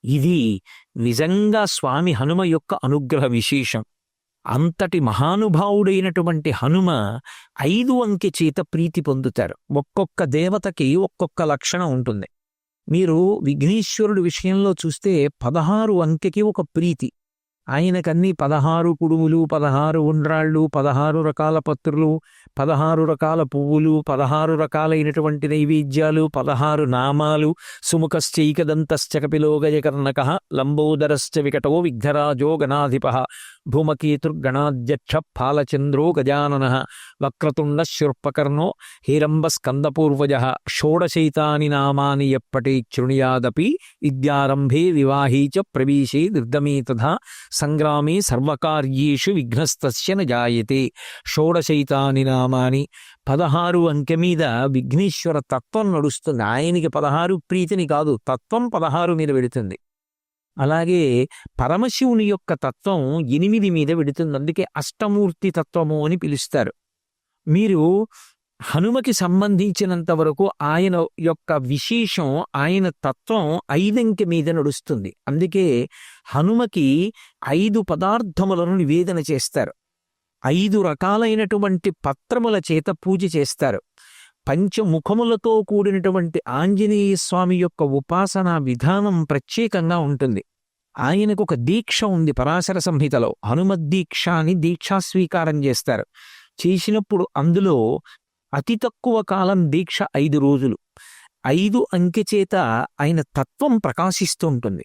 ఇది నిజంగా స్వామి హనుమ యొక్క అనుగ్రహ విశేషం. అంతటి మహానుభావుడైనటువంటి హనుమ 5 అంకె చేత ప్రీతి పొందుతారు. ఒక్కొక్క దేవతకి ఒక్కొక్క లక్షణం ఉంటుంది. మీరు విఘ్నేశ్వరుడి విషయంలో చూస్తే 16 అంకెకి ఒక ప్రీతి. ఆయనకన్నీ 16 కుడుములు, 16 ఉండ్రాళ్ళు, 16 రకాల పత్రులు, 16 రకాల పువ్వులు, 16 రకాలైనటువంటి నైవేద్యాలు, 16 నామాలు. సుముఖశ్చైకదంతశ్చ కపిలో గజకర్ణకః లంబోదరశ్చ వికటో విఘ్నరాజో గణాధిపః భూమకేతుర్గణాధ్యక్ష ఫాలచంద్రో గజాననః వక్రతుండ శూర్పకర్ణో హేరంబస్కందపూర్వజః షోడశైతాని నామాని యప్పటే శృణుయాదపి విద్యారంభే వివాహే చ ప్రవేశే నిర్గమే తథా సంగ్రామే సర్వకార్యేషు విఘ్నస్తస్య న జాయతే. షోడశైతాని నామాని 16 అంకె మీద విఘ్నేశ్వర తత్వం నడుస్తుంది. ఆయనకి 16 ప్రీతిని కాదు, తత్వం 16 మీద వెడుతుంది. అలాగే పరమశివుని యొక్క తత్వం 8 మీద వెడుతుంది. అందుకే అష్టమూర్తి తత్వము అని పిలుస్తారు. మీరు హనుమకి సంబంధించినంత వరకు ఆయన యొక్క విశేషం, ఆయన తత్వం 5 అంకె మీద నడుస్తుంది. అందుకే హనుమకి 5 పదార్థములను నివేదన చేస్తారు. 5 రకాలైనటువంటి పత్రముల చేత పూజ చేస్తారు. పంచముఖములతో కూడినటువంటి ఆంజనేయ స్వామి యొక్క ఉపాసనా విధానం ప్రత్యేకంగా ఉంటుంది. ఆయనకు ఒక దీక్ష ఉంది పరాశర సంహితలో. హనుమద్దీక్ష అని దీక్షా స్వీకారం చేస్తారు. చేసినప్పుడు అందులో అతి తక్కువ కాలం దీక్ష 5 రోజులు. 5 అంకె చేత ఆయన తత్వం ప్రకాశిస్తూ ఉంటుంది.